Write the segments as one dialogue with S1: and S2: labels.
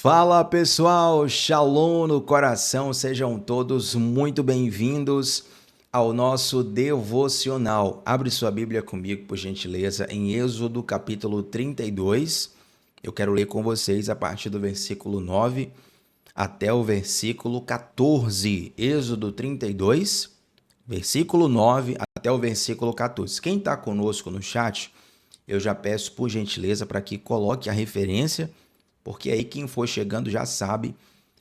S1: Fala pessoal, Shalom no coração, sejam todos muito bem-vindos ao nosso devocional. Abre sua Bíblia comigo, por gentileza, em Êxodo capítulo 32. Eu quero ler com vocês a partir do versículo 9 até o versículo 14. Êxodo 32, versículo 9 até o versículo 14. Quem está conosco no chat, eu já peço por gentileza para que coloque a referência, porque aí quem for chegando já sabe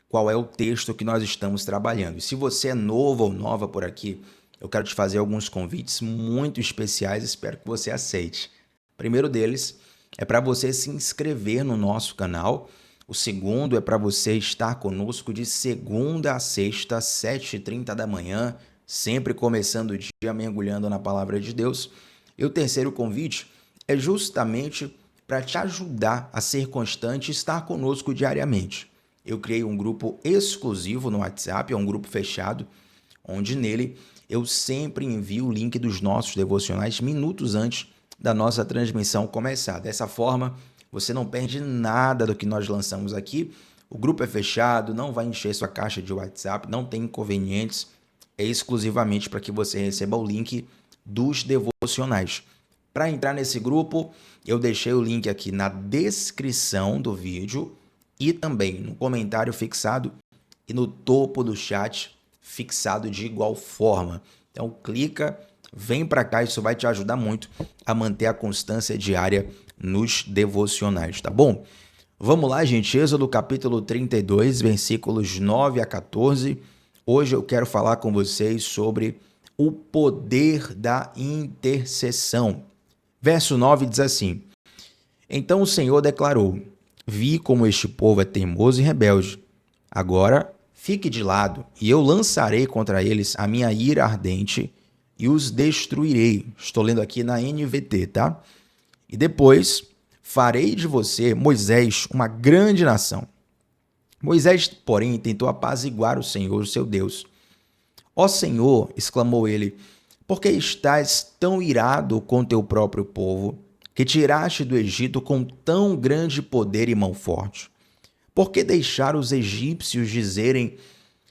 S1: qual é o texto que nós estamos trabalhando. E se você é novo ou nova por aqui, eu quero te fazer alguns convites muito especiais, espero que você aceite. O primeiro deles é para você se inscrever no nosso canal. O segundo é para você estar conosco de segunda a sexta, 7h30 da manhã, sempre começando o dia mergulhando na palavra de Deus. E o terceiro convite é justamente para te ajudar a ser constante e estar conosco diariamente. Eu criei um grupo exclusivo no WhatsApp, é um grupo fechado, onde nele eu sempre envio o link dos nossos devocionais minutos antes da nossa transmissão começar. Dessa forma, você não perde nada do que nós lançamos aqui. O grupo é fechado, não vai encher sua caixa de WhatsApp, não tem inconvenientes, é exclusivamente para que você receba o link dos devocionais. Para entrar nesse grupo, eu deixei o link aqui na descrição do vídeo e também no comentário fixado e no topo do chat fixado de igual forma. Então clica, vem para cá, isso vai te ajudar muito a manter a constância diária nos devocionais, tá bom? Vamos lá, gente, Êxodo capítulo 32, versículos 9 a 14. Hoje eu quero falar com vocês sobre o poder da intercessão. Verso 9 diz assim: Então o Senhor declarou: Vi como este povo é teimoso e rebelde. Agora fique de lado, e eu lançarei contra eles a minha ira ardente e os destruirei. Estou lendo aqui na NVT, tá? E depois farei de você, Moisés, uma grande nação. Moisés, porém, tentou apaziguar o Senhor, o seu Deus. Ó Senhor, exclamou ele, por que estás tão irado com teu próprio povo, que tiraste do Egito com tão grande poder e mão forte? Por que deixar os egípcios dizerem,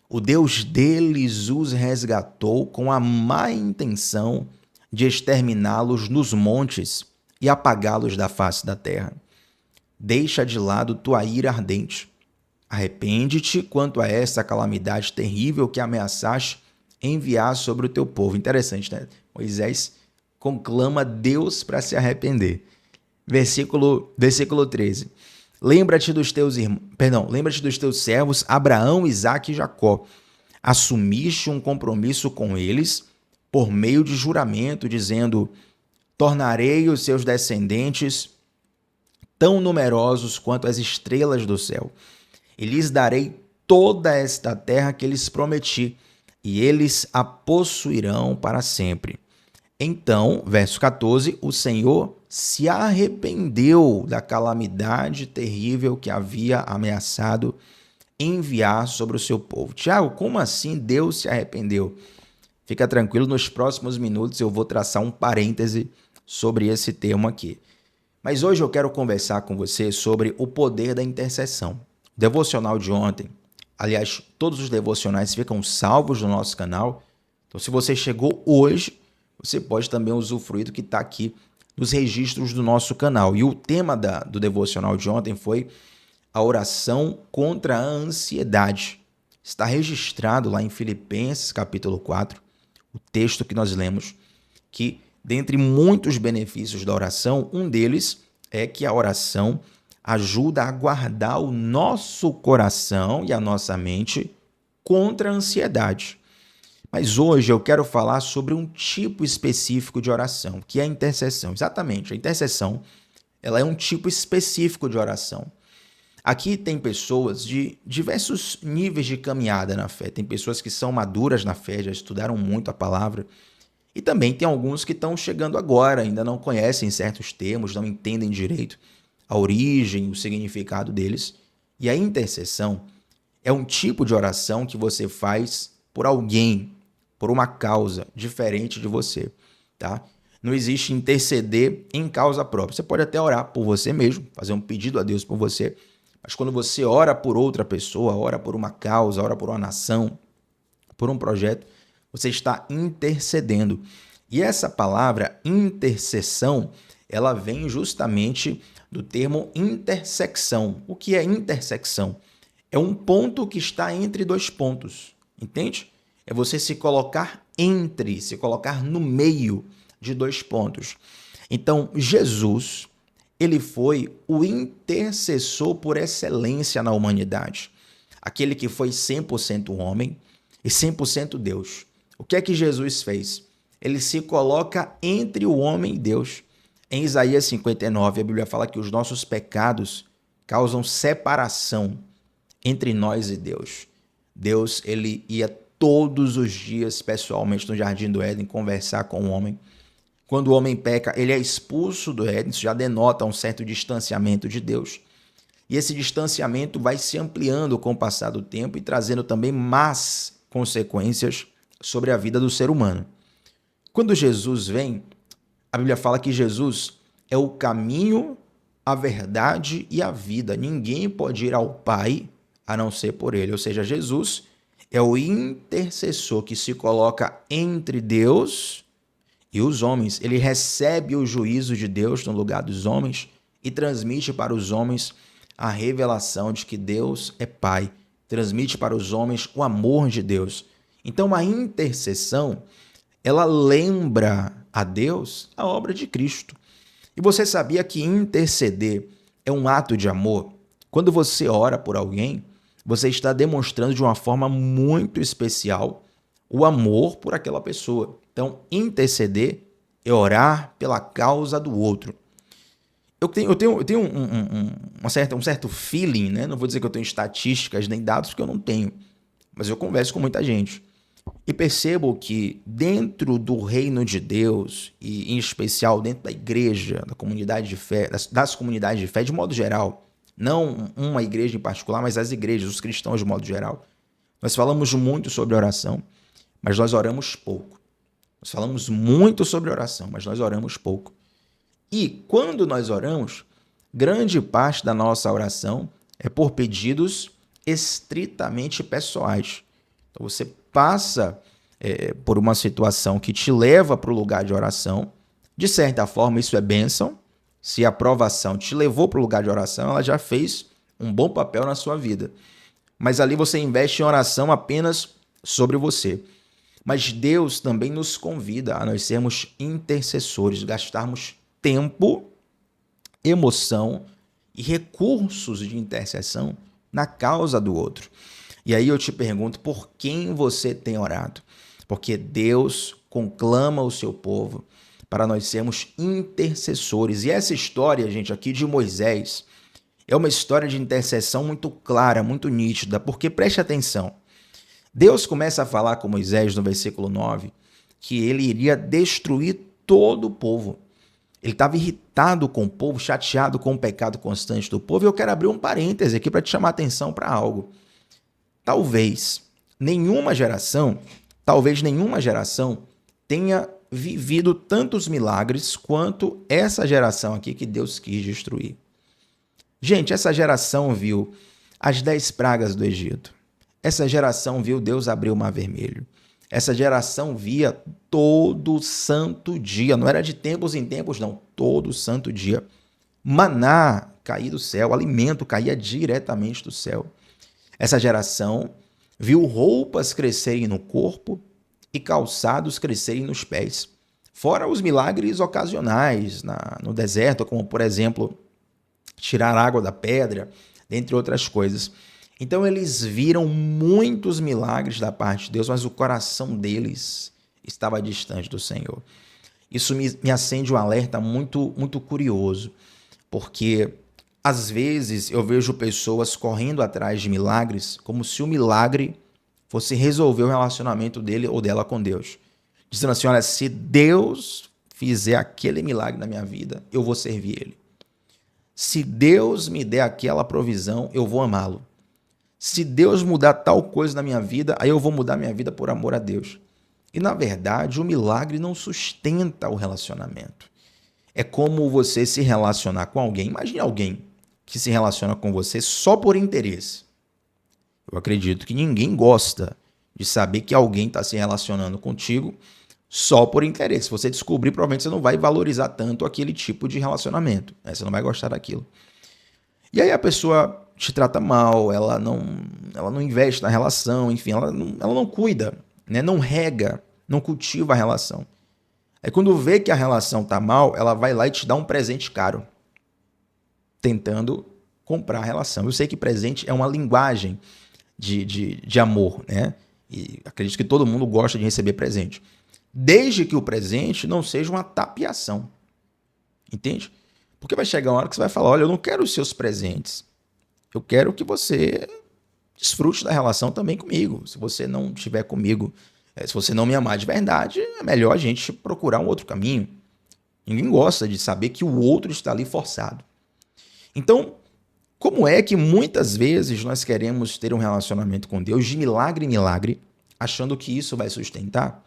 S1: o Deus deles os resgatou com a má intenção de exterminá-los nos montes e apagá-los da face da terra? Deixa de lado tua ira ardente. Arrepende-te quanto a essa calamidade terrível que ameaçaste enviar sobre o teu povo. Interessante, né? Moisés conclama Deus para se arrepender. Versículo 13. Lembra-te dos teus servos Abraão, Isaque e Jacó. Assumiste um compromisso com eles por meio de juramento, dizendo: tornarei os seus descendentes tão numerosos quanto as estrelas do céu, e lhes darei toda esta terra que lhes prometi, e eles a possuirão para sempre. Então, verso 14, o Senhor se arrependeu da calamidade terrível que havia ameaçado enviar sobre o seu povo. Tiago, como assim Deus se arrependeu? Fica tranquilo, nos próximos minutos eu vou traçar um parêntese sobre esse termo aqui. Mas hoje eu quero conversar com você sobre o poder da intercessão. O devocional de ontem, aliás, todos os devocionais ficam salvos no nosso canal. Então, se você chegou hoje, você pode também usufruir do que está aqui nos registros do nosso canal. E o tema do devocional de ontem foi a oração contra a ansiedade. Está registrado lá em Filipenses, capítulo 4, o texto que nós lemos, que, dentre muitos benefícios da oração, um deles é que a oração ajuda a guardar o nosso coração e a nossa mente contra a ansiedade. Mas hoje eu quero falar sobre um tipo específico de oração, que é a intercessão. Exatamente, a intercessão ela é um tipo específico de oração. Aqui tem pessoas de diversos níveis de caminhada na fé. Tem pessoas que são maduras na fé, já estudaram muito a palavra. E também tem alguns que estão chegando agora, ainda não conhecem certos termos, não entendem direito a origem, o significado deles. E a intercessão é um tipo de oração que você faz por alguém, por uma causa diferente de você, tá? Não existe interceder em causa própria. Você pode até orar por você mesmo, fazer um pedido a Deus por você, Mas quando você ora por outra pessoa, ora por uma causa, ora por uma nação, por um projeto, você está intercedendo. E essa palavra intercessão, ela vem justamente do termo intersecção. O que é intersecção? É um ponto que está entre dois pontos, entende? É você se colocar entre, se colocar no meio de dois pontos. Então, Jesus, ele foi o intercessor por excelência na humanidade. Aquele que foi 100% homem e 100% Deus. O que é que Jesus fez? Ele se coloca entre o homem e Deus. Em Isaías 59, a Bíblia fala que os nossos pecados causam separação entre nós e Deus. Deus, ele ia todos os dias pessoalmente no Jardim do Éden conversar com o homem. Quando o homem peca, ele é expulso do Éden, isso já denota um certo distanciamento de Deus. E esse distanciamento vai se ampliando com o passar do tempo e trazendo também más consequências sobre a vida do ser humano. Quando Jesus vem, a Bíblia fala que Jesus é o caminho, a verdade e a vida. Ninguém pode ir ao Pai a não ser por ele. Ou seja, Jesus é o intercessor que se coloca entre Deus e os homens. Ele recebe o juízo de Deus no lugar dos homens e transmite para os homens a revelação de que Deus é Pai. Transmite para os homens o amor de Deus. Então, a intercessão, ela lembra a Deus a obra de Cristo. E você sabia que interceder é um ato de amor? Quando você ora por alguém, você está demonstrando de uma forma muito especial o amor por aquela pessoa. Então, interceder é orar pela causa do outro. Eu tenho um certo feeling, né? Não vou dizer que eu tenho estatísticas nem dados, porque eu não tenho. Mas eu converso com muita gente. E percebo que dentro do reino de Deus, e em especial dentro da igreja, da comunidade de fé, das comunidades de fé de modo geral, não uma igreja em particular, mas as igrejas, os cristãos de modo geral, nós falamos muito sobre oração, mas nós oramos pouco. Nós falamos muito sobre oração, mas nós oramos pouco. E quando nós oramos, grande parte da nossa oração é por pedidos estritamente pessoais. Então você passa por uma situação que te leva para o lugar de oração. De certa forma, isso é bênção. Se a aprovação te levou para o lugar de oração, ela já fez um bom papel na sua vida. Mas ali você investe em oração apenas sobre você. Mas Deus também nos convida a nós sermos intercessores, gastarmos tempo, emoção e recursos de intercessão na causa do outro. E aí eu te pergunto, por quem você tem orado? Porque Deus conclama o seu povo para nós sermos intercessores. E essa história, gente, aqui de Moisés, é uma história de intercessão muito clara, muito nítida, porque preste atenção. Deus começa a falar com Moisés no versículo 9 que ele iria destruir todo o povo. Ele estava irritado com o povo, chateado com o pecado constante do povo. E eu quero abrir um parêntese aqui para te chamar a atenção para algo. Talvez nenhuma geração tenha vivido tantos milagres quanto essa geração aqui que Deus quis destruir. Gente, essa geração viu as 10 pragas do Egito. Essa geração viu Deus abrir o Mar Vermelho. Essa geração via todo santo dia, não era de tempos em tempos, não, todo santo dia. Maná cair do céu, alimento caía diretamente do céu. Essa geração viu roupas crescerem no corpo e calçados crescerem nos pés. Fora os milagres ocasionais no deserto, como, por exemplo, tirar água da pedra, dentre outras coisas. Então eles viram muitos milagres da parte de Deus, mas o coração deles estava distante do Senhor. Isso me acende um alerta muito, muito curioso, porque às vezes eu vejo pessoas correndo atrás de milagres como se o milagre fosse resolver o relacionamento dele ou dela com Deus. Dizendo assim, olha, se Deus fizer aquele milagre na minha vida, eu vou servir Ele. Se Deus me der aquela provisão, eu vou amá-lo. Se Deus mudar tal coisa na minha vida, aí eu vou mudar minha vida por amor a Deus. E, na verdade, o milagre não sustenta o relacionamento. É como você se relacionar com alguém. Imagine alguém que se relaciona com você só por interesse. Eu acredito que ninguém gosta de saber que alguém está se relacionando contigo só por interesse. Se você descobrir, provavelmente você não vai valorizar tanto aquele tipo de relacionamento, né? Você não vai gostar daquilo. E aí a pessoa te trata mal, ela não investe na relação, enfim, ela não cuida, né? Não rega, não cultiva a relação. Aí quando vê que a relação tá mal, ela vai lá e te dá um presente caro, tentando comprar a relação. Eu sei que presente é uma linguagem de amor, né? E acredito que todo mundo gosta de receber presente. Desde que o presente não seja uma tapeação. Entende? Porque vai chegar uma hora que você vai falar, olha, eu não quero os seus presentes. Eu quero que você desfrute da relação também comigo. Se você não estiver comigo, se você não me amar de verdade, é melhor a gente procurar um outro caminho. Ninguém gosta de saber que o outro está ali forçado. Então, como é que muitas vezes nós queremos ter um relacionamento com Deus de milagre em milagre, achando que isso vai sustentar,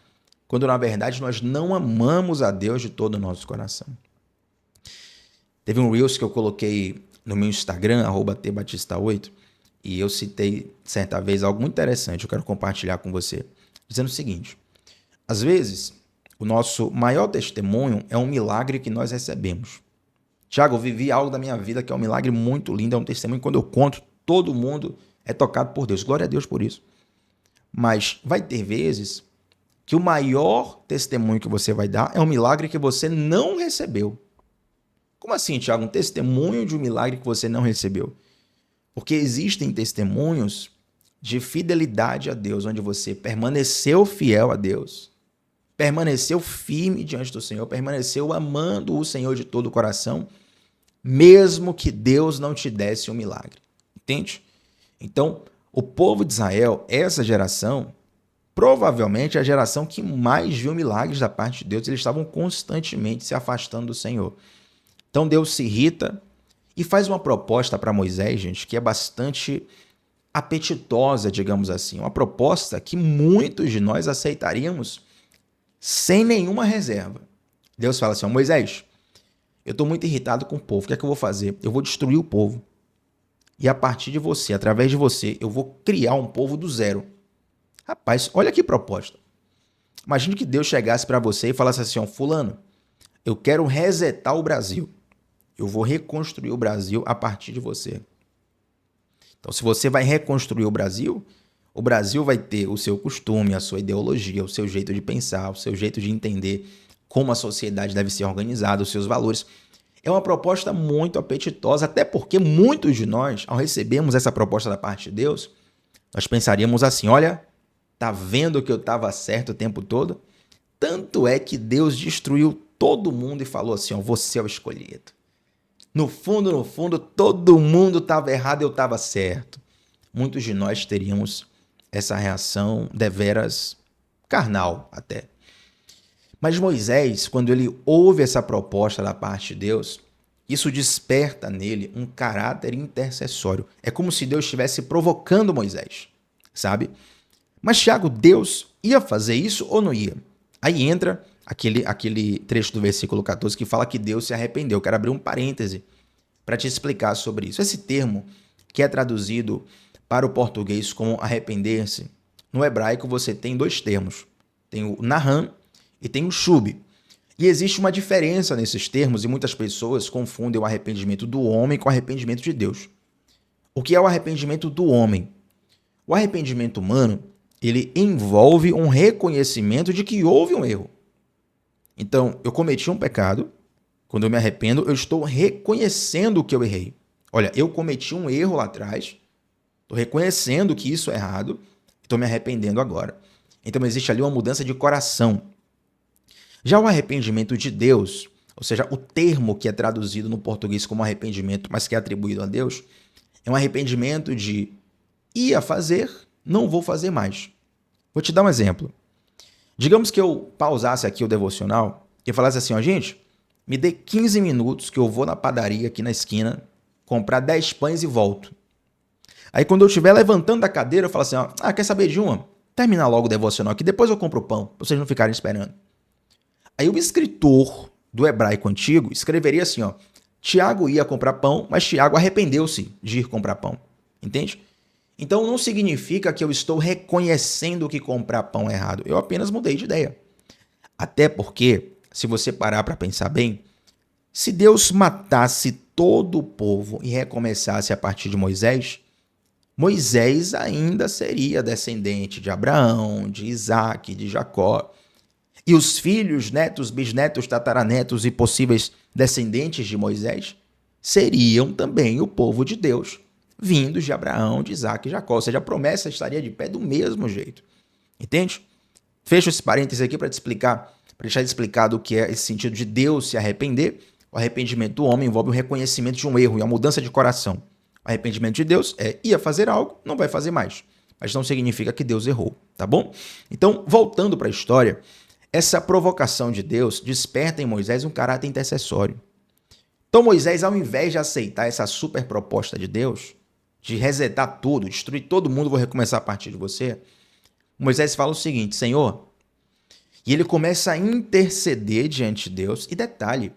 S1: quando na verdade nós não amamos a Deus de todo o nosso coração? Teve um Reels que eu coloquei no meu Instagram, @tbatista8, e eu citei certa vez algo muito interessante, eu quero compartilhar com você, dizendo o seguinte: às vezes, o nosso maior testemunho é um milagre que nós recebemos. Tiago, eu vivi algo da minha vida que é um milagre muito lindo, é um testemunho que quando eu conto, todo mundo é tocado por Deus. Glória a Deus por isso. Mas vai ter vezes que o maior testemunho que você vai dar é um milagre que você não recebeu. Como assim, Tiago? Um testemunho de um milagre que você não recebeu? Porque existem testemunhos de fidelidade a Deus, onde você permaneceu fiel a Deus, permaneceu firme diante do Senhor, permaneceu amando o Senhor de todo o coração, mesmo que Deus não te desse um milagre. Entende? Então, o povo de Israel, essa geração, provavelmente é a geração que mais viu milagres da parte de Deus. Eles estavam constantemente se afastando do Senhor. Então Deus se irrita e faz uma proposta para Moisés, gente, que é bastante apetitosa, digamos assim. Uma proposta que muitos de nós aceitaríamos sem nenhuma reserva. Deus fala assim, Moisés, eu estou muito irritado com o povo, o que é que eu vou fazer? Eu vou destruir o povo. E a partir de você, através de você, eu vou criar um povo do zero. Rapaz, olha que proposta. Imagine que Deus chegasse para você e falasse assim, fulano, eu quero resetar o Brasil. Eu vou reconstruir o Brasil a partir de você. Então, se você vai reconstruir o Brasil vai ter o seu costume, a sua ideologia, o seu jeito de pensar, o seu jeito de entender como a sociedade deve ser organizada, os seus valores. É uma proposta muito apetitosa, até porque muitos de nós, ao recebermos essa proposta da parte de Deus, nós pensaríamos assim, olha, tá vendo que eu estava certo o tempo todo? Tanto é que Deus destruiu todo mundo e falou assim, ó, você é o escolhido. No fundo, todo mundo estava errado e eu estava certo. Muitos de nós teríamos essa reação deveras carnal até. Mas Moisés, quando ele ouve essa proposta da parte de Deus, isso desperta nele um caráter intercessório. É como se Deus estivesse provocando Moisés, sabe? Mas, Tiago, Deus ia fazer isso ou não ia? Aí entra aquele trecho do versículo 14 que fala que Deus se arrependeu. Eu quero abrir um parêntese para te explicar sobre isso. Esse termo, que é traduzido para o português como arrepender-se, no hebraico você tem dois termos. Tem o nahan e tem o shub. E existe uma diferença nesses termos e muitas pessoas confundem o arrependimento do homem com o arrependimento de Deus. O que é o arrependimento do homem? O arrependimento humano, ele envolve um reconhecimento de que houve um erro. Então, eu cometi um pecado, quando eu me arrependo, eu estou reconhecendo que eu errei. Olha, eu cometi um erro lá atrás, estou reconhecendo que isso é errado, estou me arrependendo agora. Então, existe ali uma mudança de coração. Já o arrependimento de Deus, ou seja, o termo que é traduzido no português como arrependimento, mas que é atribuído a Deus, é um arrependimento de ia fazer, não vou fazer mais. Vou te dar um exemplo. Digamos que eu pausasse aqui o devocional e falasse assim, ó, gente, me dê 15 minutos que eu vou na padaria aqui na esquina, comprar 10 pães e volto. Aí quando eu estiver levantando da cadeira, eu falo assim, ó, quer saber de uma? Terminar logo o devocional aqui, depois eu compro o pão, pra vocês não ficarem esperando. Aí o escritor do hebraico antigo escreveria assim, ó, Tiago ia comprar pão, mas Tiago arrependeu-se de ir comprar pão. Entende? Então não significa que eu estou reconhecendo que comprar pão é errado. Eu apenas mudei de ideia. Até porque, se você parar para pensar bem, se Deus matasse todo o povo e recomeçasse a partir de Moisés, Moisés ainda seria descendente de Abraão, de Isaac, de Jacó. E os filhos, netos, bisnetos, tataranetos e possíveis descendentes de Moisés seriam também o povo de Deus, vindos de Abraão, de Isaac e Jacó. Ou seja, a promessa estaria de pé do mesmo jeito. Entende? Fecho esse parênteses aqui para te explicar, para deixar explicado o que é esse sentido de Deus se arrepender. O arrependimento do homem envolve o reconhecimento de um erro e a mudança de coração. O arrependimento de Deus ia fazer algo, não vai fazer mais. Mas não significa que Deus errou, tá bom? Então, voltando para a história, essa provocação de Deus desperta em Moisés um caráter intercessório. Então Moisés, ao invés de aceitar essa super proposta de Deus, de resetar tudo, destruir todo mundo, vou recomeçar a partir de você, Moisés fala o seguinte: Senhor, e ele começa a interceder diante de Deus. E detalhe,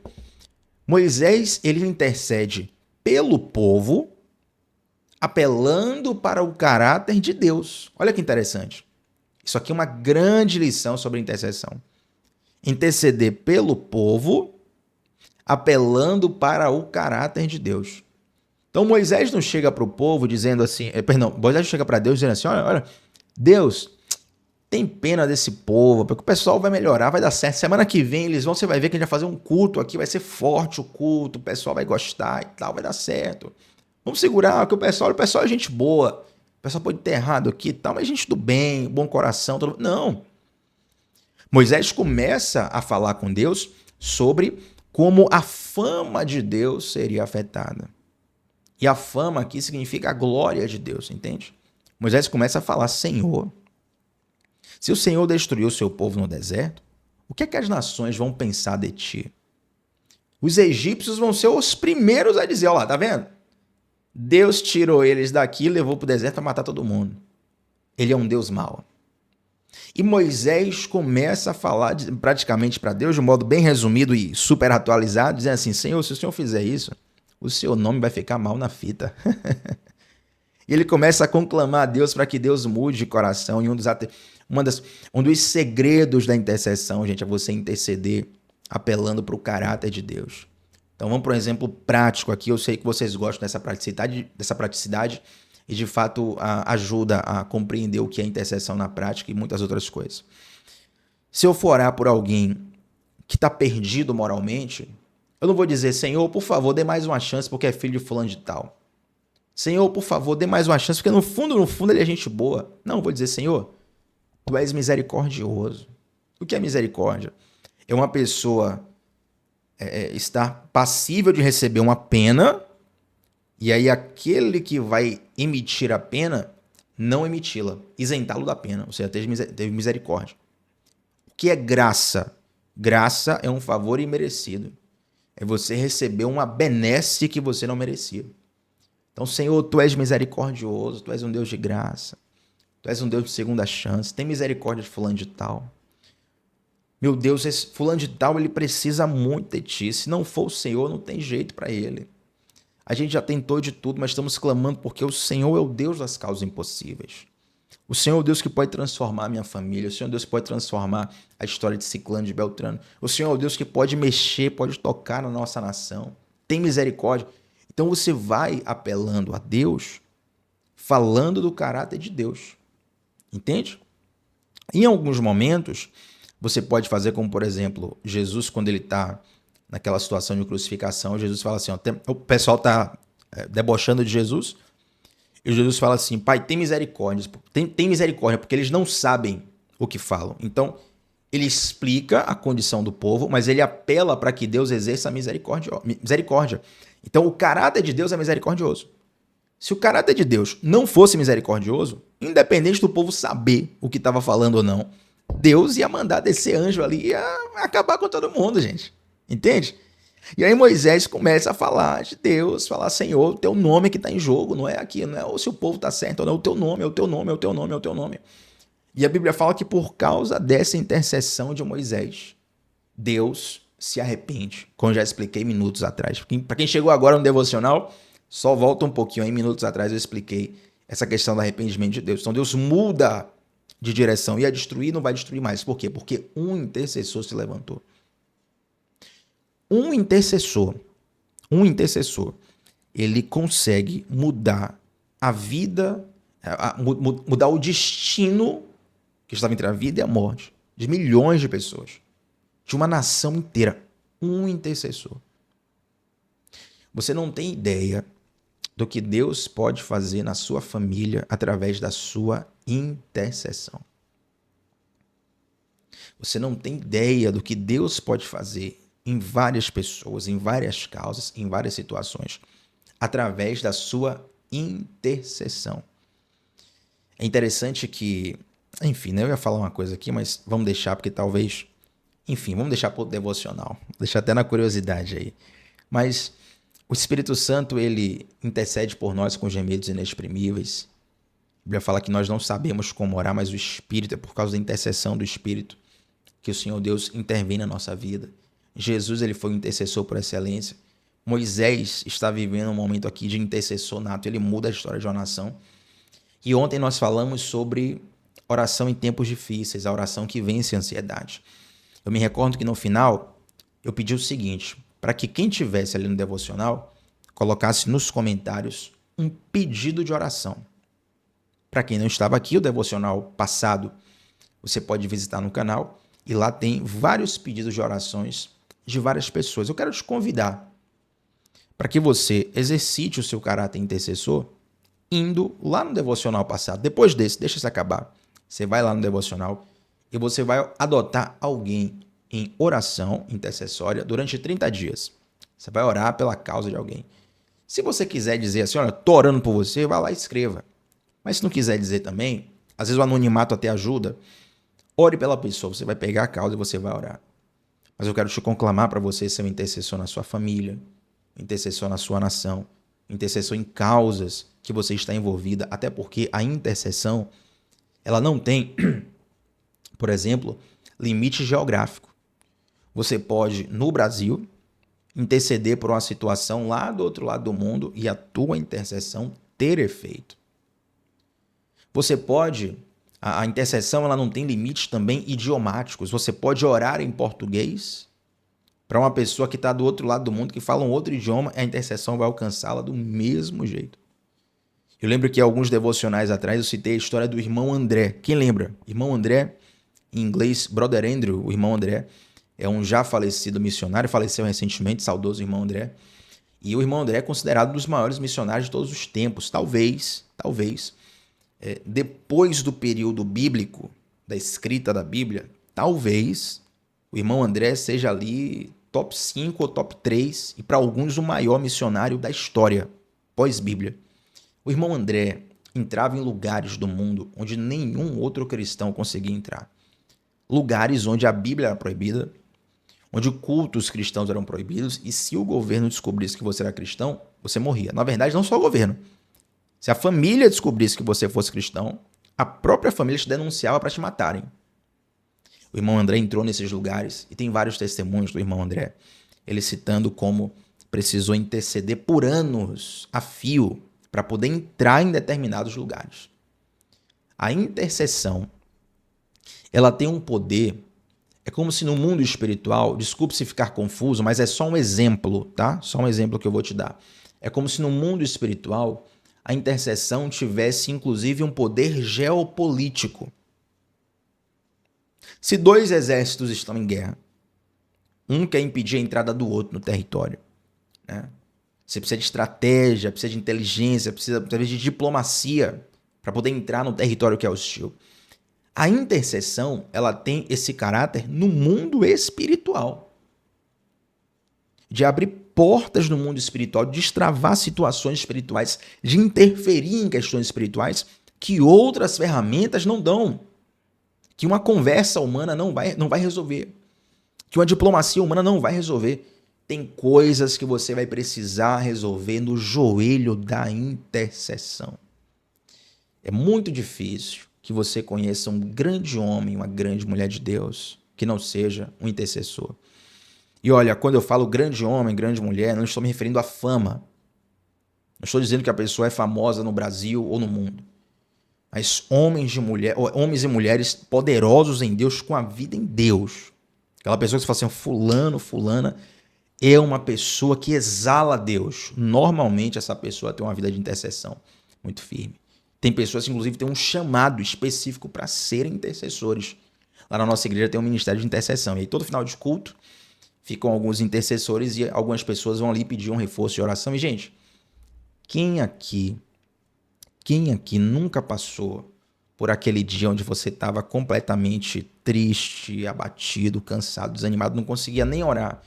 S1: Moisés, ele intercede pelo povo, apelando para o caráter de Deus. Olha que interessante. Isso aqui é uma grande lição sobre intercessão. Interceder pelo povo, apelando para o caráter de Deus. Então Moisés não chega para o povo dizendo assim, Moisés chega para Deus dizendo assim, olha, Deus, tem pena desse povo, porque o pessoal vai melhorar, vai dar certo. Semana que vem você vai ver que a gente vai fazer um culto aqui, vai ser forte o culto, o pessoal vai gostar e tal, vai dar certo. Vamos segurar, que o pessoal é gente boa. O pessoal pode ter errado aqui e tal, mas gente do bem, bom coração. Não. Moisés começa a falar com Deus sobre como a fama de Deus seria afetada. E a fama aqui significa a glória de Deus, entende? Moisés começa a falar, Senhor, se o Senhor destruiu o seu povo no deserto, o que é que as nações vão pensar de ti? Os egípcios vão ser os primeiros a dizer, olha lá, tá vendo? Deus tirou eles daqui e levou para o deserto para matar todo mundo. Ele é um Deus mau. E Moisés começa a falar praticamente para Deus, de um modo bem resumido e super atualizado, dizendo assim, Senhor, se o Senhor fizer isso, o seu nome vai ficar mal na fita. E ele começa a conclamar a Deus para que Deus mude de coração. E um dos segredos da intercessão, gente, é você interceder apelando para o caráter de Deus. Então vamos para um exemplo prático aqui. Eu sei que vocês gostam dessa praticidade e de fato ajuda a compreender o que é intercessão na prática e muitas outras coisas. Se eu for orar por alguém que está perdido moralmente, eu não vou dizer, Senhor, por favor, dê mais uma chance porque é filho de fulano de tal. Senhor, por favor, dê mais uma chance porque no fundo ele é gente boa. Não, eu vou dizer, Senhor, tu és misericordioso. O que é misericórdia? É uma pessoa estar passível de receber uma pena e aí aquele que vai emitir a pena não emiti-la, isentá-lo da pena, ou seja, teve misericórdia. O que é graça? Graça é um favor imerecido. É você receber uma benesse que você não merecia. Então, Senhor, tu és misericordioso, tu és um Deus de graça, tu és um Deus de segunda chance, tem misericórdia de fulano de tal. Meu Deus, esse fulano de tal, ele precisa muito de ti. Se não for o Senhor, não tem jeito para ele. A gente já tentou de tudo, mas estamos clamando porque o Senhor é o Deus das causas impossíveis. O Senhor é o Deus que pode transformar a minha família. O Senhor é o Deus que pode transformar a história de Ciclano, de Beltrano. O Senhor é o Deus que pode mexer, pode tocar na nossa nação. Tem misericórdia. Então você vai apelando a Deus, falando do caráter de Deus. Entende? Em alguns momentos, você pode fazer como, por exemplo, Jesus, quando ele está naquela situação de crucificação, Jesus fala assim, o pessoal está debochando de Jesus, e Jesus fala assim, Pai, tem misericórdia, tem misericórdia, porque eles não sabem o que falam. Então, ele explica a condição do povo, mas ele apela para que Deus exerça a misericórdia. Então, o caráter de Deus é misericordioso. Se o caráter de Deus não fosse misericordioso, independente do povo saber o que estava falando ou não, Deus ia mandar descer anjo ali e ia acabar com todo mundo, gente. Entende? E aí Moisés começa a falar de Deus, falar, Senhor, o teu nome que está em jogo, não é aqui, não é ou se o povo está certo ou não, o teu nome, é o teu nome, é o teu nome, é o teu nome. E a Bíblia fala que por causa dessa intercessão de Moisés, Deus se arrepende, como já expliquei minutos atrás. Para quem chegou agora no devocional, só volta um pouquinho aí, minutos atrás eu expliquei essa questão do arrependimento de Deus. Então Deus muda de direção, ia destruir, não vai destruir mais. Por quê? Porque um intercessor se levantou. Um intercessor, ele consegue mudar a vida, mudar o destino que estava entre a vida e a morte de milhões de pessoas, de uma nação inteira. Um intercessor. Você não tem ideia do que Deus pode fazer na sua família através da sua intercessão. Você não tem ideia do que Deus pode fazer em várias pessoas, em várias causas, em várias situações, através da sua intercessão. É interessante que, enfim, né, eu ia falar uma coisa aqui, mas vamos deixar, porque talvez, enfim, vamos deixar para o devocional, deixar até na curiosidade aí. Mas o Espírito Santo, ele intercede por nós com gemidos inexprimíveis. A Bíblia fala que nós não sabemos como orar, mas o Espírito, é por causa da intercessão do Espírito que o Senhor Deus intervém na nossa vida. Jesus, ele foi um intercessor por excelência. Moisés está vivendo um momento aqui de intercessor nato, ele muda a história de uma nação. E ontem nós falamos sobre oração em tempos difíceis, a oração que vence a ansiedade. Eu me recordo que no final eu pedi o seguinte, para que quem tivesse ali no devocional colocasse nos comentários um pedido de oração. Para quem não estava aqui, o devocional passado, você pode visitar no canal e lá tem vários pedidos de orações de várias pessoas. Eu quero te convidar para que você exercite o seu caráter intercessor indo lá no devocional passado. Depois desse, deixa isso acabar. Você vai lá no devocional e você vai adotar alguém em oração intercessória durante 30 dias. Você vai orar pela causa de alguém. Se você quiser dizer assim, olha, tô orando por você, vai lá e escreva. Mas se não quiser dizer também, às vezes o anonimato até ajuda, ore pela pessoa, você vai pegar a causa e você vai orar. Mas eu quero te conclamar para você ser um intercessor na sua família, um intercessor na sua nação, um intercessor em causas que você está envolvida, até porque a intercessão, ela não tem, por exemplo, limite geográfico. Você pode, no Brasil, interceder por uma situação lá do outro lado do mundo e a tua intercessão ter efeito. Você pode, a intercessão ela não tem limites também idiomáticos. Você pode orar em português para uma pessoa que está do outro lado do mundo, que fala um outro idioma, a intercessão vai alcançá-la do mesmo jeito. Eu lembro que alguns devocionais atrás eu citei a história do irmão André. Quem lembra? Irmão André, em inglês, Brother Andrew, o irmão André, é um já falecido missionário, faleceu recentemente, saudoso irmão André. E o irmão André é considerado um dos maiores missionários de todos os tempos. Talvez, depois do período bíblico, da escrita da Bíblia, talvez o irmão André seja ali top 5 ou top 3 e para alguns o maior missionário da história, pós-Bíblia. O irmão André entrava em lugares do mundo onde nenhum outro cristão conseguia entrar. Lugares onde a Bíblia era proibida, onde cultos cristãos eram proibidos, e se o governo descobrisse que você era cristão, você morria. Na verdade, não só o governo. Se a família descobrisse que você fosse cristão, a própria família te denunciava para te matarem. O irmão André entrou nesses lugares e tem vários testemunhos do irmão André, ele citando como precisou interceder por anos a fio para poder entrar em determinados lugares. A intercessão, ela tem um poder, é como se no mundo espiritual, desculpe se ficar confuso, mas é só um exemplo, tá? Só um exemplo que eu vou te dar. É como se no mundo espiritual a intercessão tivesse inclusive um poder geopolítico. Se dois exércitos estão em guerra, um quer impedir a entrada do outro no território, né? Você precisa de estratégia, precisa de inteligência, precisa de diplomacia para poder entrar no território que é hostil. A intercessão, ela tem esse caráter no mundo espiritual, de abrir portas no mundo espiritual, de destravar situações espirituais, de interferir em questões espirituais que outras ferramentas não dão, que uma conversa humana não vai resolver, que uma diplomacia humana não vai resolver. Tem coisas que você vai precisar resolver no joelho da intercessão. É muito difícil que você conheça um grande homem, uma grande mulher de Deus, que não seja um intercessor. E olha, quando eu falo grande homem, grande mulher, não estou me referindo à fama. Não estou dizendo que a pessoa é famosa no Brasil ou no mundo. Mas homens e mulheres poderosos em Deus, com a vida em Deus. Aquela pessoa que você fala assim, fulano, fulana, é uma pessoa que exala Deus. Normalmente essa pessoa tem uma vida de intercessão muito firme. Tem pessoas que inclusive têm um chamado específico para serem intercessores. Lá na nossa igreja tem um ministério de intercessão. E aí todo final de culto ficam alguns intercessores e algumas pessoas vão ali pedir um reforço de oração. E gente, quem aqui nunca passou por aquele dia onde você estava completamente triste, abatido, cansado, desanimado, não conseguia nem orar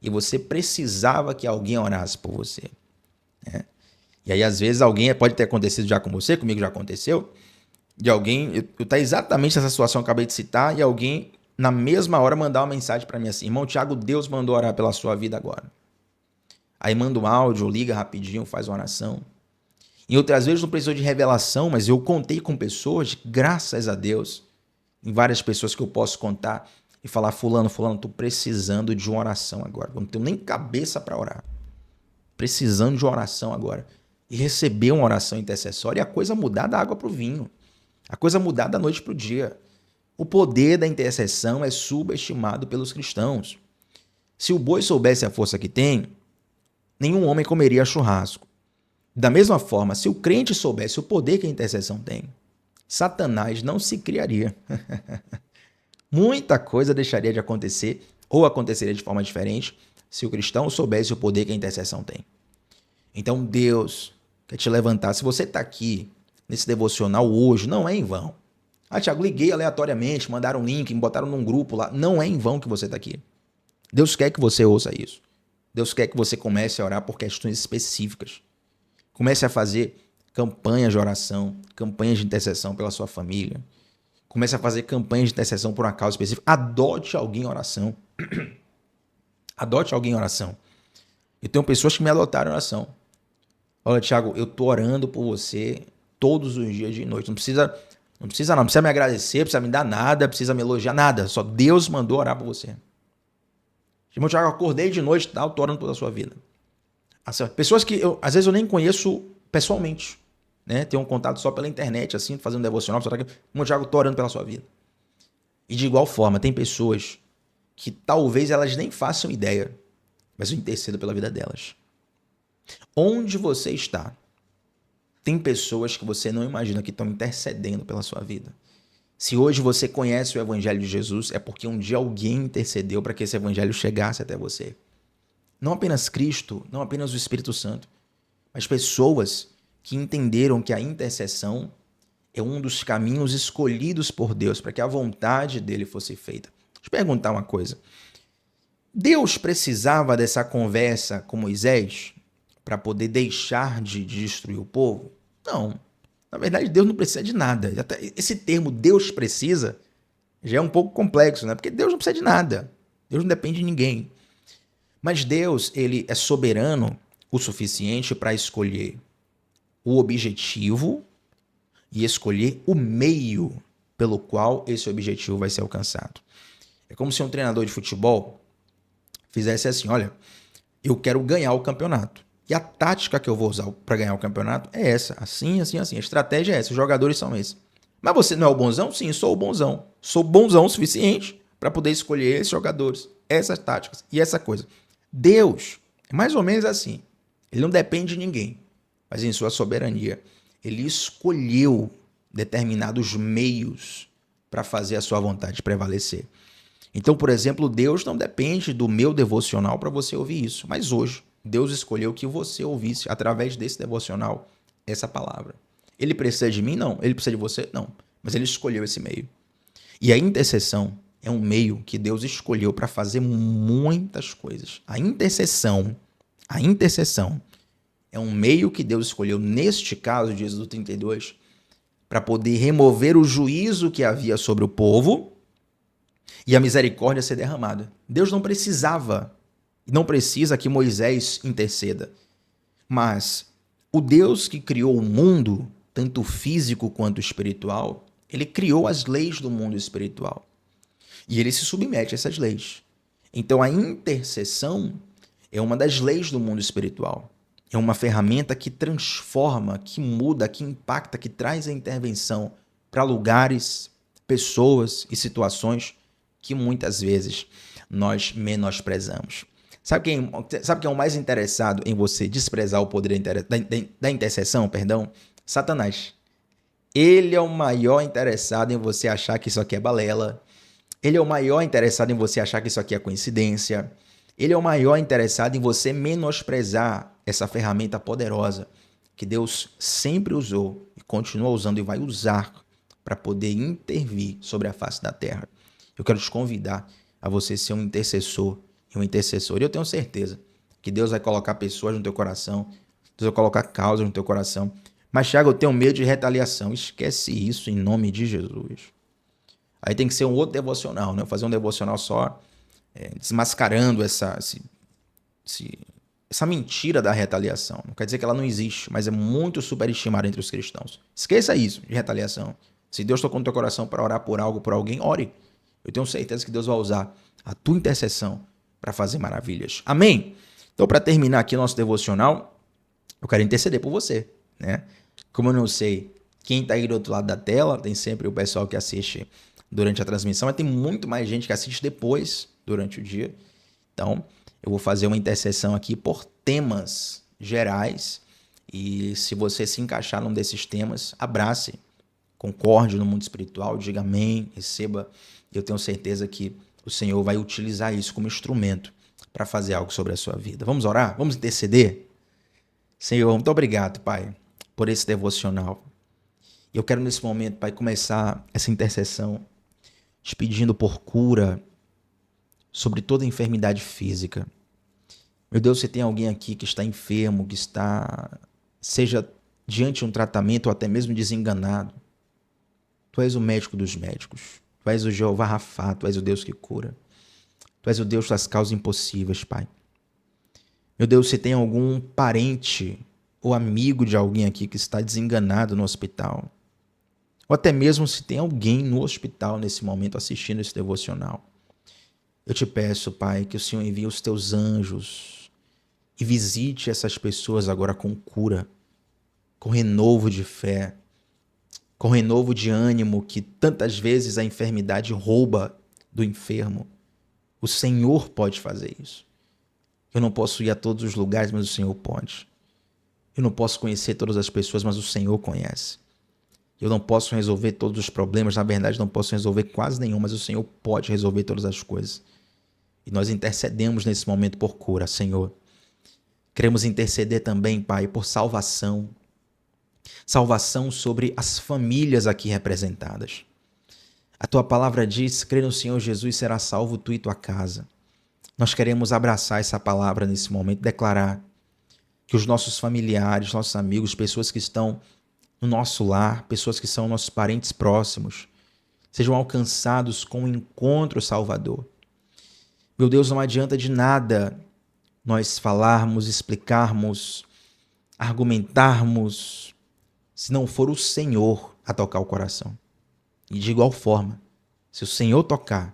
S1: e você precisava que alguém orasse por você, né? E aí às vezes alguém, pode ter acontecido já com você, comigo já aconteceu, de alguém, eu tá exatamente nessa situação que eu acabei de citar, e alguém na mesma hora mandar uma mensagem para mim assim, irmão Tiago, Deus mandou orar pela sua vida agora. Aí manda um áudio, liga rapidinho, faz uma oração. E outras vezes não precisou de revelação, mas eu contei com pessoas, graças a Deus, em várias pessoas que eu posso contar e falar, fulano, tô precisando de uma oração agora. Eu não tenho nem cabeça para orar. Precisando de uma oração agora. E receber uma oração intercessória e a coisa mudar da água para o vinho. A coisa mudar da noite para o dia. O poder da intercessão é subestimado pelos cristãos. Se o boi soubesse a força que tem, nenhum homem comeria churrasco. Da mesma forma, se o crente soubesse o poder que a intercessão tem, Satanás não se criaria. Muita coisa deixaria de acontecer ou aconteceria de forma diferente se o cristão soubesse o poder que a intercessão tem. Então Deus quer te levantar. Se você está aqui nesse devocional hoje, não é em vão. Ah, Tiago, liguei aleatoriamente, mandaram um link, me botaram num grupo lá. Não é em vão que você está aqui. Deus quer que você ouça isso. Deus quer que você comece a orar por questões específicas. Comece a fazer campanhas de oração, campanhas de intercessão pela sua família. Comece a fazer campanhas de intercessão por uma causa específica. Adote alguém em oração. Adote alguém em oração. Eu tenho pessoas que me adotaram em oração. Olha, Tiago, eu tô orando por você todos os dias de noite. Não precisa me agradecer, precisa me dar nada, precisa me elogiar, nada. Só Deus mandou orar por você. Irmão Tiago, eu acordei de noite e tal, tô orando toda a sua vida. Pessoas que às vezes eu nem conheço pessoalmente, né? Tenho um contato só pela internet, assim, fazendo devocional, irmão Tiago, tô orando pela sua vida. E de igual forma, tem pessoas que talvez elas nem façam ideia, mas eu intercedo pela vida delas. Onde você está, tem pessoas que você não imagina que estão intercedendo pela sua vida. Se hoje você conhece o Evangelho de Jesus, é porque um dia alguém intercedeu para que esse Evangelho chegasse até você. Não apenas Cristo, não apenas o Espírito Santo, mas pessoas que entenderam que a intercessão é um dos caminhos escolhidos por Deus para que a vontade dele fosse feita. Deixa eu perguntar uma coisa. Deus precisava dessa conversa com Moisés para poder deixar de destruir o povo? Não. Na verdade, Deus não precisa de nada. Até esse termo Deus precisa já é um pouco complexo, né? Porque Deus não precisa de nada. Deus não depende de ninguém. Mas Deus, ele é soberano o suficiente para escolher o objetivo e escolher o meio pelo qual esse objetivo vai ser alcançado. É como se um treinador de futebol fizesse assim, olha, eu quero ganhar o campeonato. E a tática que eu vou usar para ganhar o campeonato é essa, assim, assim, assim. A estratégia é essa, os jogadores são esses. Mas você não é o bonzão? Sim, sou o bonzão. Sou bonzão o suficiente para poder escolher esses jogadores, essas táticas e essa coisa. Deus é mais ou menos assim. Ele não depende de ninguém, mas em sua soberania, ele escolheu determinados meios para fazer a sua vontade prevalecer. Então, por exemplo, Deus não depende do meu devocional para você ouvir isso, mas hoje Deus escolheu que você ouvisse através desse devocional essa palavra. Ele precisa de mim? Não. Ele precisa de você? Não. Mas ele escolheu esse meio. E a intercessão é um meio que Deus escolheu para fazer muitas coisas. A intercessão é um meio que Deus escolheu, neste caso de Êxodo 32, para poder remover o juízo que havia sobre o povo e a misericórdia ser derramada. Deus não precisava, não precisa que Moisés interceda. Mas o Deus que criou o mundo, tanto físico quanto espiritual, ele criou as leis do mundo espiritual. E ele se submete a essas leis. Então, a intercessão é uma das leis do mundo espiritual. É uma ferramenta que transforma, que muda, que impacta, que traz a intervenção para lugares, pessoas e situações que muitas vezes nós menosprezamos. Sabe quem é o mais interessado em você desprezar o poder da intercessão? Perdão? Satanás. Ele é o maior interessado em você achar que isso aqui é balela. Ele é o maior interessado em você achar que isso aqui é coincidência. Ele é o maior interessado em você menosprezar essa ferramenta poderosa que Deus sempre usou e continua usando e vai usar para poder intervir sobre a face da terra. Eu quero te convidar a você ser um intercessor e um intercessor. E eu tenho certeza que Deus vai colocar pessoas no teu coração, Deus vai colocar causas no teu coração. Mas, Thiago, eu tenho medo de retaliação. Esquece isso em nome de Jesus. Aí tem que ser um outro devocional, né? Fazer um devocional só desmascarando essa mentira da retaliação. Não quer dizer que ela não existe, mas é muito superestimada entre os cristãos. Esqueça isso de retaliação. Se Deus tocou no teu coração para orar por algo, por alguém, ore. Eu tenho certeza que Deus vai usar a tua intercessão para fazer maravilhas. Amém? Então, para terminar aqui o nosso devocional, eu quero interceder por você, né? Como eu não sei quem está aí do outro lado da tela, tem sempre o pessoal que assiste durante a transmissão, mas tem muito mais gente que assiste depois, durante o dia. Então, eu vou fazer uma intercessão aqui por temas gerais e se você se encaixar num desses temas, abrace, concorde no mundo espiritual, diga amém, receba. Eu tenho certeza que o Senhor vai utilizar isso como instrumento para fazer algo sobre a sua vida. Vamos orar? Vamos interceder? Senhor, muito obrigado, Pai, por esse devocional. Eu quero nesse momento, Pai, começar essa intercessão te pedindo por cura sobre toda enfermidade física. Meu Deus, se tem alguém aqui que está enfermo, que está, seja diante de um tratamento ou até mesmo desenganado, Tu és o médico dos médicos. Tu és o Jeová Rafá, Tu és o Deus que cura. Tu és o Deus das causas impossíveis, Pai. Meu Deus, se tem algum parente ou amigo de alguém aqui que está desenganado no hospital, ou até mesmo se tem alguém no hospital nesse momento assistindo esse devocional, eu te peço, Pai, que o Senhor envie os Teus anjos e visite essas pessoas agora com cura, com renovo de fé, com renovo de ânimo que tantas vezes a enfermidade rouba do enfermo. O Senhor pode fazer isso. Eu não posso ir a todos os lugares, mas o Senhor pode. Eu não posso conhecer todas as pessoas, mas o Senhor conhece. Eu não posso resolver todos os problemas, na verdade não posso resolver quase nenhum, mas o Senhor pode resolver todas as coisas. E nós intercedemos nesse momento por cura, Senhor. Queremos interceder também, Pai, por salvação. Salvação sobre as famílias aqui representadas. A Tua palavra diz, crê no Senhor Jesus, será salvo tu e tua casa. Nós queremos abraçar essa palavra nesse momento, declarar que os nossos familiares, nossos amigos, pessoas que estão no nosso lar, pessoas que são nossos parentes próximos, sejam alcançados com o encontro salvador. Meu Deus, não adianta de nada nós falarmos, explicarmos, argumentarmos, se não for o Senhor a tocar o coração. E de igual forma, se o Senhor tocar,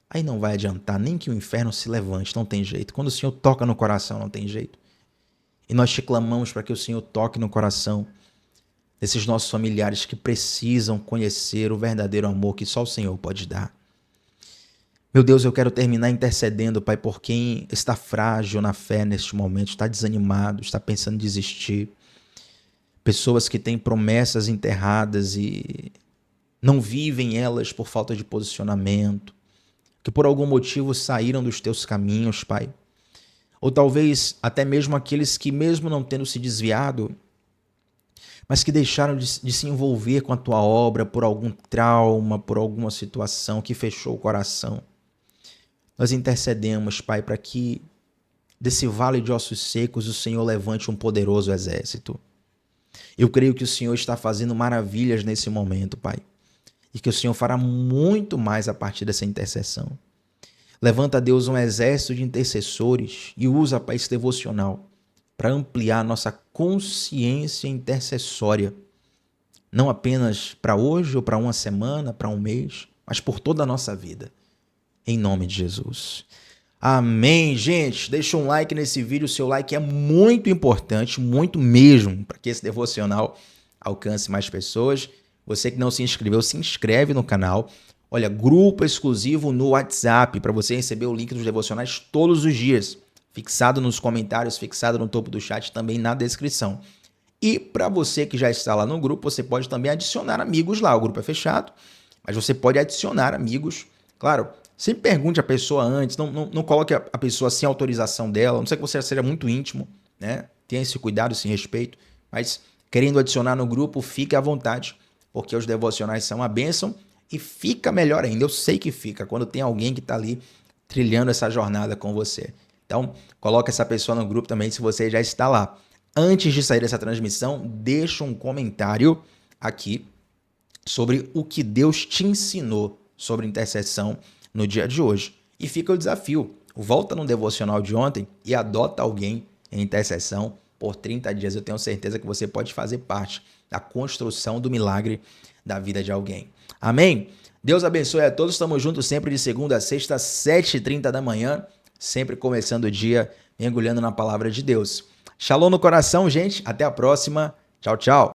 S1: aí não vai adiantar nem que o inferno se levante, não tem jeito. Quando o Senhor toca no coração, não tem jeito. E nós te clamamos para que o Senhor toque no coração desses nossos familiares que precisam conhecer o verdadeiro amor que só o Senhor pode dar. Meu Deus, eu quero terminar intercedendo, Pai, por quem está frágil na fé neste momento, está desanimado, está pensando em desistir. Pessoas que têm promessas enterradas e não vivem elas por falta de posicionamento, que por algum motivo saíram dos teus caminhos, Pai. Ou talvez até mesmo aqueles que, mesmo não tendo se desviado, mas que deixaram de se envolver com a tua obra por algum trauma, por alguma situação que fechou o coração. Nós intercedemos, Pai, para que desse vale de ossos secos o Senhor levante um poderoso exército. Eu creio que o Senhor está fazendo maravilhas nesse momento, Pai, e que o Senhor fará muito mais a partir dessa intercessão. Levanta, Deus, um exército de intercessores e usa, Pai, esse devocional para ampliar nossa consciência intercessória, não apenas para hoje ou para uma semana, para um mês, mas por toda a nossa vida. Em nome de Jesus. Amém, gente. Deixa um like nesse vídeo. O seu like é muito importante, muito mesmo, para que esse devocional alcance mais pessoas. Você que não se inscreveu, se inscreve no canal. Olha, grupo exclusivo no WhatsApp para você receber o link dos devocionais todos os dias. Fixado nos comentários, fixado no topo do chat, também na descrição. E para você que já está lá no grupo, você pode também adicionar amigos lá. O grupo é fechado, mas você pode adicionar amigos. Claro, sempre pergunte a pessoa antes, não coloque a pessoa sem autorização dela, a não ser que você seja muito íntimo, né? Tenha esse cuidado, esse respeito, mas querendo adicionar no grupo, fique à vontade, porque os devocionais são uma bênção e fica melhor ainda. Eu sei que fica quando tem alguém que está ali trilhando essa jornada com você. Então, coloque essa pessoa no grupo também se você já está lá. Antes de sair dessa transmissão, deixa um comentário aqui sobre o que Deus te ensinou sobre intercessão no dia de hoje. E fica o desafio. Volta no devocional de ontem e adota alguém em intercessão por 30 dias. Eu tenho certeza que você pode fazer parte da construção do milagre da vida de alguém. Amém? Deus abençoe a todos. Estamos juntos sempre de segunda a sexta, 7h30 da manhã. Sempre começando o dia mergulhando na palavra de Deus. Shalom no coração, gente. Até a próxima. Tchau, tchau.